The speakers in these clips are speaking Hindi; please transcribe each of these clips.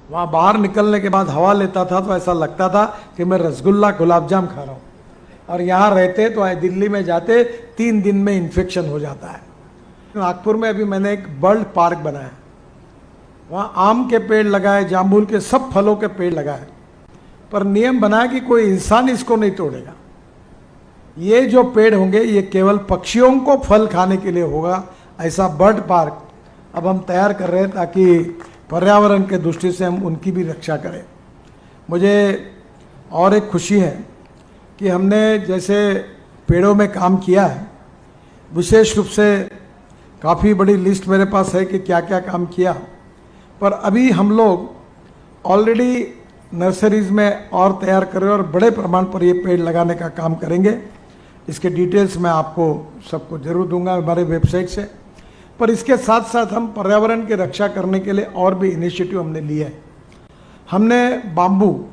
वहाँ बाहर निकलने के बाद हवा लेता था तो ऐसा लगता था कि मैं रसगुल्ला गुलाब जाम खा रहा हूँ। और यहाँ रहते तो दिल्ली में जाते 3 दिन में इन्फेक्शन हो जाता है। नागपुर में अभी मैंने एक बर्ड पार्क बनाया, वहाँ आम के पेड़ लगाए, जामुन के, सब फलों के पेड़ लगाए, पर नियम बनाया कि कोई इंसान इसको नहीं तोड़ेगा। ये जो पेड़ होंगे ये केवल पक्षियों को फल खाने के लिए होगा। ऐसा बर्ड पार्क अब हम तैयार कर रहे हैं ताकि पर्यावरण के दृष्टि से हम उनकी भी रक्षा करें। मुझे और एक खुशी है कि हमने जैसे पेड़ों में काम किया है, विशेष रूप से काफ़ी बड़ी लिस्ट मेरे पास है कि क्या क्या काम किया, पर अभी हम लोग ऑलरेडी नर्सरीज में और तैयार कर रहे हैं और बड़े प्रमाण पर ये पेड़ लगाने का काम करेंगे। इसके डिटेल्स मैं आपको सबको जरूर दूंगा हमारे वेबसाइट से। पर इसके साथ साथ हम पर्यावरण की रक्षा करने के लिए और भी इनिशिएटिव हमने लिए है। हमने बाम्बू,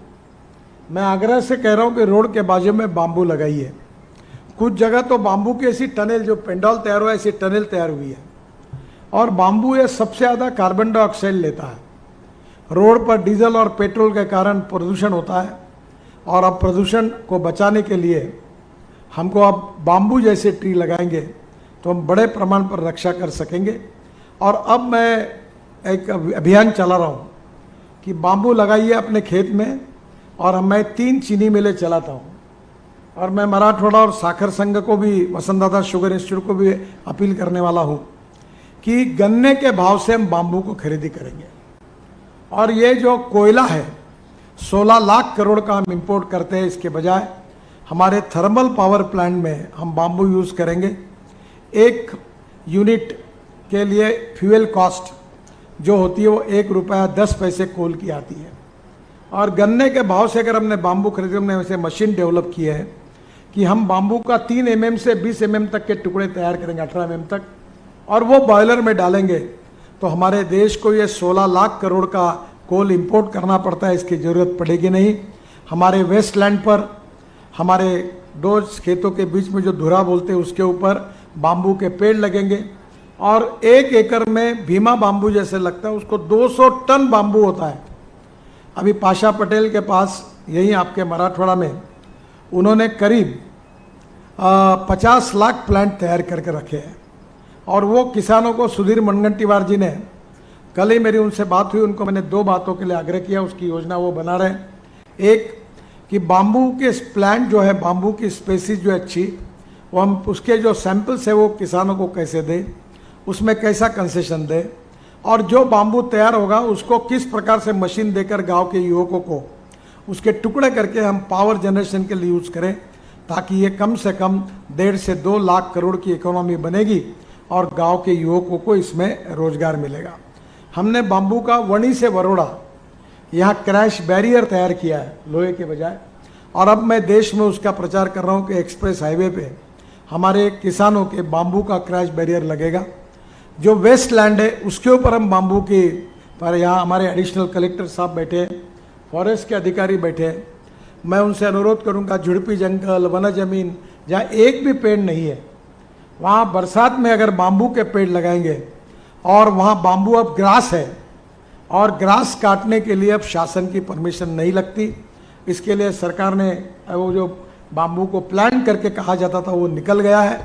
मैं आग्रह से कह रहा हूँ कि रोड के बाजू में बाम्बू लगाइए। कुछ जगह तो बाम्बू की ऐसी टनल, जो पेंडॉल तैयार हुआ है ऐसी टनल तैयार हुई है। और बाम्बू ये सबसे ज़्यादा कार्बन डाइऑक्साइड लेता है। रोड पर डीजल और पेट्रोल के कारण प्रदूषण होता है, और अब प्रदूषण को बचाने के लिए हमको अब बाम्बू जैसे ट्री लगाएंगे तो हम बड़े प्रमाण पर रक्षा कर सकेंगे। और अब मैं एक अभियान चला रहा हूँ कि बाम्बू लगाइए अपने खेत में, और मैं 3 चीनी मिलें चलाता हूँ। और मैं मराठवाड़ा और साखर संघ को भी, वसंतदादा शुगर इंस्टीट्यूट को भी अपील करने वाला हूँ कि गन्ने के भाव से हम बाम्बू को खरीदी करेंगे। और ये जो कोयला है 16 लाख करोड़ का हम इंपोर्ट करते हैं, इसके बजाय हमारे थर्मल पावर प्लांट में हम बाम्बू यूज़ करेंगे। 1 यूनिट के लिए फ्यूल कॉस्ट जो होती है वो 1 रुपया 10 पैसे कोल की आती है। और गन्ने के भाव से अगर हमने बाम्बू खरीदे, हमने वैसे मशीन डेवलप की है कि हम बाम्बू का 3 mm से 20 mm तक के टुकड़े तैयार करेंगे, 18 mm तक, और वो बॉयलर में डालेंगे तो हमारे देश को ये 16 लाख करोड़ का कोल इंपोर्ट करना पड़ता है, इसकी ज़रूरत पड़ेगी नहीं। हमारे वेस्ट लैंड पर, हमारे 2 खेतों के बीच में जो धुरा बोलते हैं उसके ऊपर बाम्बू के पेड़ लगेंगे। और 1 एकड़ में भीमा बाम्बू जैसे लगता है, उसको 200 टन बाम्बू होता है। अभी पाशा पटेल के पास, यहीं आपके मराठवाड़ा में, उन्होंने करीब 50 लाख प्लांट तैयार करके रखे हैं। और वो किसानों को, सुधीर मुनगंटीवार जी ने, कल ही मेरी उनसे बात हुई, उनको मैंने 2 बातों के लिए आग्रह किया, उसकी योजना वो बना रहे हैं। एक कि बाम्बू के प्लांट जो है, बाम्बू की स्पेसीज जो है अच्छी, वो हम उसके जो सैंपल्स है वो किसानों को कैसे दें, उसमें कैसा कंसेशन दें, और जो बाम्बू तैयार होगा उसको किस प्रकार से मशीन देकर गांव के युवकों को उसके टुकड़े करके हम पावर जनरेशन के लिए यूज़ करें, ताकि ये कम से कम 1.5 से 2 लाख करोड़ की इकोनॉमी बनेगी और गांव के युवकों को इसमें रोजगार मिलेगा। हमने बाम्बू का वणी से वरोड़ा यहाँ क्रैश बैरियर तैयार किया है लोहे के बजाय, और अब मैं देश में उसका प्रचार कर रहा हूँ कि एक्सप्रेस हाईवे पे हमारे किसानों के बाम्बू का क्रैश बैरियर लगेगा। जो वेस्ट लैंड है उसके ऊपर हम बाम्बू की, पर यहाँ हमारे एडिशनल कलेक्टर साहब बैठे हैं, फॉरेस्ट के अधिकारी बैठे हैं, मैं उनसे अनुरोध करूँगा झुड़पी जंगल, वन जमीन जहाँ एक भी पेड़ नहीं है, वहाँ बरसात में अगर बाम्बू के पेड़ लगाएंगे, और वहाँ बाम्बू अब ग्रास है, और ग्रास काटने के लिए अब शासन की परमिशन नहीं लगती। इसके लिए सरकार ने वो जो बाम्बू को प्लांट करके कहा जाता था वो निकल गया है,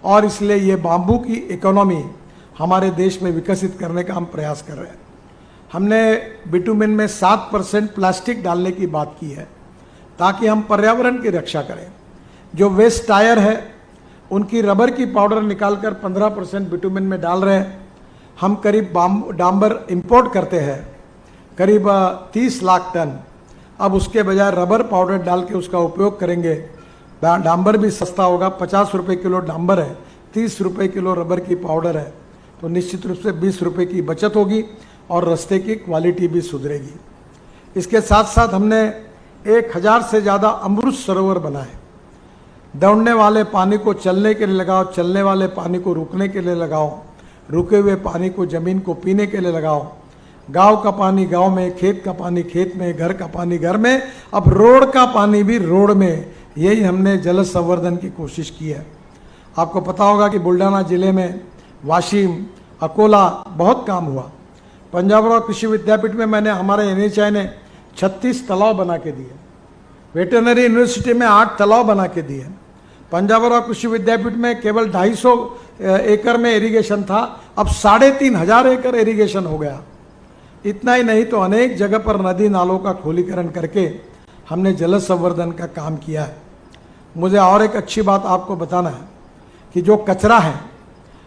और इसलिए ये बाम्बू की इकोनॉमी हमारे देश में विकसित करने का हम प्रयास कर रहे हैं। हमने बिटुमेन में 7% प्लास्टिक डालने की बात की है, ताकि हम पर्यावरण की रक्षा करें। जो वेस्ट टायर है उनकी रबर की पाउडर निकालकर 15% बिटुमेन में डाल रहे हैं। हम करीब डांबर इंपोर्ट करते हैं, करीब 30 लाख टन। अब उसके बजाय रबर पाउडर डाल के उसका उपयोग करेंगे, डांबर भी सस्ता होगा। 50 रुपये किलो डांबर है, 30 रुपये किलो रबर की पाउडर है, तो निश्चित रूप से 20 रुपये की बचत होगी और रास्ते की क्वालिटी भी सुधरेगी। इसके साथ साथ हमने 1000 से ज़्यादा अमृत सरोवर बनाए। दौड़ने वाले पानी को चलने के लिए लगाओ, चलने वाले पानी को रुकने के लिए लगाओ, रुके हुए पानी को ज़मीन को पीने के लिए लगाओ। गांव का पानी गांव में, खेत का पानी खेत में, घर का पानी घर में, अब रोड का पानी भी रोड में। यही हमने जल संवर्धन की कोशिश की है। आपको पता होगा कि बुल्ढाना जिले में वाशिम, अकोला बहुत काम हुआ, पंजाबराव कृषि विद्यापीठ में मैंने हमारे एनएचआई ने 36 तालाब बना के दिए। वेटरनरी यूनिवर्सिटी में 8 तालाब बना के दिए। पंजाबराव कृषि विद्यापीठ में केवल 250 एकड़ में इरिगेशन था, अब 3500 एकड़ इरिगेशन हो गया। इतना ही नहीं तो अनेक जगह पर नदी नालों का खोलीकरण करके हमने जल संवर्धन का काम किया है। मुझे और एक अच्छी बात आपको बताना है कि जो कचरा है,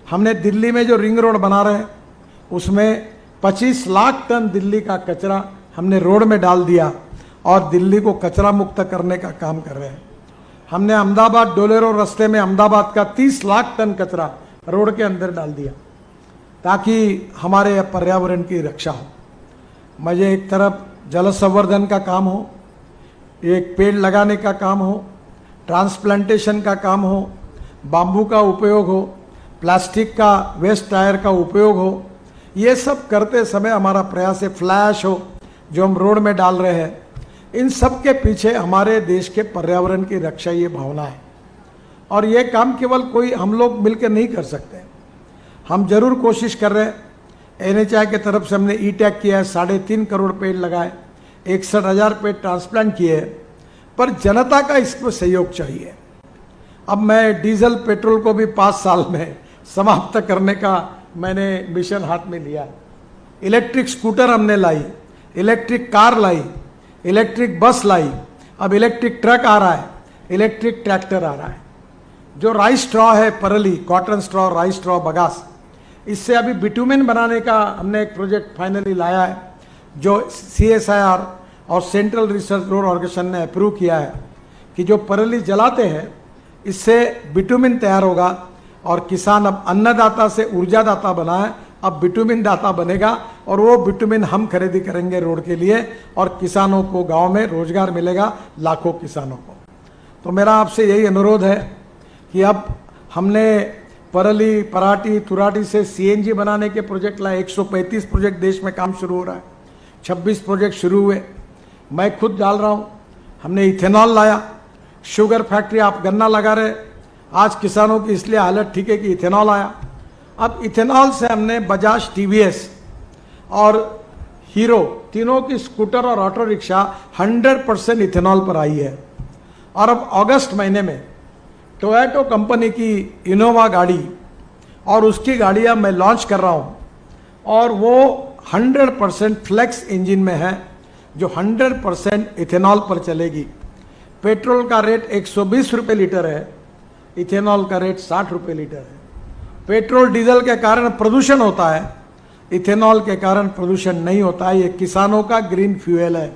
हमने दिल्ली में जो रिंग रोड बना रहे हैं उसमें 25 लाख टन दिल्ली का कचरा हमने रोड में डाल दिया और दिल्ली को कचरा मुक्त करने का काम कर रहे हैं। हमने अहमदाबाद डोलेरो रास्ते में अहमदाबाद का 30 लाख टन कचरा रोड के अंदर डाल दिया ताकि हमारे पर्यावरण की रक्षा हो। मुझे एक तरफ जल संवर्धन का काम हो, एक पेड़ लगाने का काम हो, ट्रांसप्लांटेशन का काम हो, बाम्बू का उपयोग हो, प्लास्टिक का वेस्ट टायर का उपयोग हो, ये सब करते समय हमारा प्रयास है फ्लैश हो जो हम रोड में डाल रहे हैं, इन सब के पीछे हमारे देश के पर्यावरण की रक्षा ये भावना है। और ये काम केवल कोई हम लोग मिलकर नहीं कर सकते, हम जरूर कोशिश कर रहे हैं। एनएचआई के तरफ से हमने ई टैग किया है, 3.5 करोड़ पेड़ लगाए, 61,000 पेड़ ट्रांसप्लांट किए, पर जनता का इसमें सहयोग चाहिए। अब मैं डीजल पेट्रोल को भी 5 साल में समाप्त करने का मैंने मिशन हाथ में लिया। इलेक्ट्रिक स्कूटर हमने लाई, इलेक्ट्रिक कार लाई, इलेक्ट्रिक बस लाई, अब इलेक्ट्रिक ट्रक आ रहा है, इलेक्ट्रिक ट्रैक्टर आ रहा है। जो राइस स्ट्रॉ है परली, cotton straw, rice straw, bagasse, इससे अभी बिटुमेन बनाने का हमने एक प्रोजेक्ट फाइनली लाया है जो CSIR और सेंट्रल रिसर्च रोड ऑर्गेनाइजेशन ने अप्रूव किया है कि जो परली जलाते हैं इससे बिटुमेन तैयार होगा और किसान अब अन्नदाता से ऊर्जादाता बना है, अब बिटुमेन दाता बनेगा और वो बिटुमेन हम खरीदी करेंगे रोड के लिए और किसानों को गांव में रोजगार मिलेगा, लाखों किसानों को। तो मेरा आपसे यही अनुरोध है कि अब हमने परली, पराठी, तुराठी से CNG बनाने के प्रोजेक्ट लाए। 135 प्रोजेक्ट देश में काम शुरू हो रहा है, 26 प्रोजेक्ट शुरू हुए, मैं खुद डाल रहा हूँ। हमने इथेनॉल लाया, शुगर फैक्ट्री, आप गन्ना लगा रहे, आज किसानों की इसलिए हालत ठीक है कि इथेनॉल आया। अब इथेनॉल से हमने बजाज, TVS और हीरो तीनों की स्कूटर और ऑटो रिक्शा 100% इथेनॉल पर आई है। और अब अगस्त महीने में टोयोटो कंपनी की इनोवा गाड़ी और उसकी गाड़ियां मैं लॉन्च कर रहा हूं और वो 100% फ्लेक्स इंजन में है जो 100% इथेनॉल पर चलेगी। पेट्रोल का रेट 120 रुपये लीटर है, इथेनॉल का रेट 60 रुपये लीटर है। पेट्रोल डीजल के कारण प्रदूषण होता है, इथेनॉल के कारण प्रदूषण नहीं होता है। ये किसानों का ग्रीन फ्यूल है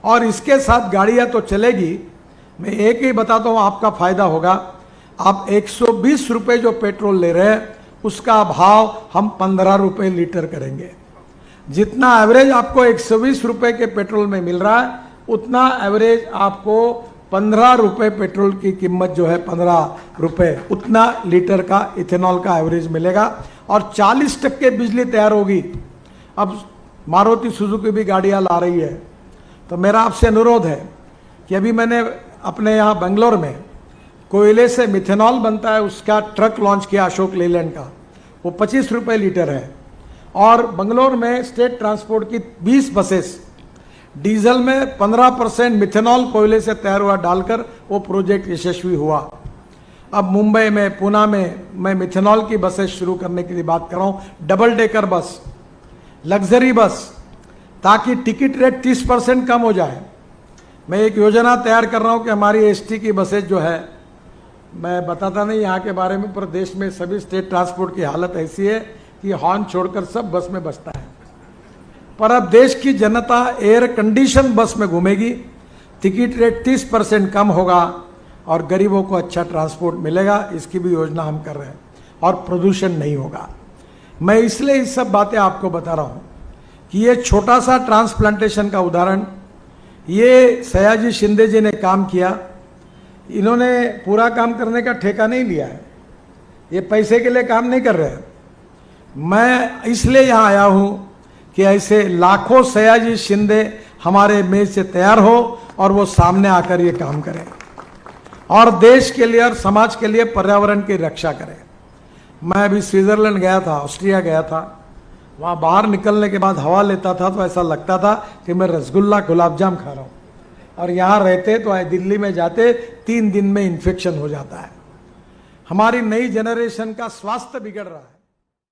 और इसके साथ गाड़ियां तो चलेगी। मैं एक ही बताता हूं, आपका फायदा होगा। आप 120 रुपये जो पेट्रोल ले रहे हैं उसका भाव हम 15 रुपये लीटर करेंगे। जितना एवरेज आपको 120 रुपये के पेट्रोल में मिल रहा है उतना एवरेज आपको 15 रुपये पेट्रोल की कीमत जो है 15 रुपये, उतना लीटर का इथेनॉल का एवरेज मिलेगा और 40% बिजली तैयार होगी। अब मारुति सुजुकी भी गाड़ियां ला रही है। तो मेरा आपसे अनुरोध है कि अभी मैंने अपने यहाँ बेंगलोर में कोयले से मिथेनॉल बनता है, उसका ट्रक लॉन्च किया अशोक लेलैंड का, वो 25 रुपये लीटर है। और बेंगलोर में स्टेट ट्रांसपोर्ट की 20 बसेस डीजल में 15% मिथेनॉल कोयले से तैयार हुआ डालकर वो प्रोजेक्ट यशस्वी हुआ। अब मुंबई में, पुणे में मैं मिथेनॉल की बसेस शुरू करने के लिए बात कर रहा हूँ, double decker bus, luxury bus, ताकि टिकट रेट 30% कम हो जाए। मैं एक योजना तैयार कर रहा हूँ कि हमारी ST की बसेज जो है, मैं बताता नहीं यहाँ के बारे में, पर देश में सभी स्टेट ट्रांसपोर्ट की हालत ऐसी है कि हॉर्न छोड़कर सब बस में बसता है। पर अब देश की जनता एयर कंडीशन बस में घूमेगी, टिकट रेट 30% कम होगा और गरीबों को अच्छा ट्रांसपोर्ट मिलेगा। इसकी भी योजना हम कर रहे हैं और प्रदूषण नहीं होगा। मैं इसलिए इस सब बातें आपको बता रहा हूँ कि ये छोटा सा ट्रांसप्लांटेशन का उदाहरण, ये सयाजी शिंदे जी ने काम किया। इन्होंने पूरा काम करने का ठेका नहीं लिया है, ये पैसे के लिए काम नहीं कर रहे हैं। मैं इसलिए यहाँ आया हूँ कि ऐसे लाखों सयाजी शिंदे हमारे मेज से तैयार हो और वो सामने आकर ये काम करें और देश के लिए और समाज के लिए पर्यावरण की रक्षा करें। मैं अभी स्विट्जरलैंड गया था, ऑस्ट्रिया गया था, वहाँ बाहर निकलने के बाद हवा लेता था तो ऐसा लगता था कि मैं रसगुल्ला गुलाब जाम खा रहा हूँ। और यहाँ रहते तो दिल्ली में जाते 3 दिन में इन्फेक्शन हो जाता है। हमारी नई जनरेशन का स्वास्थ्य बिगड़ रहा है।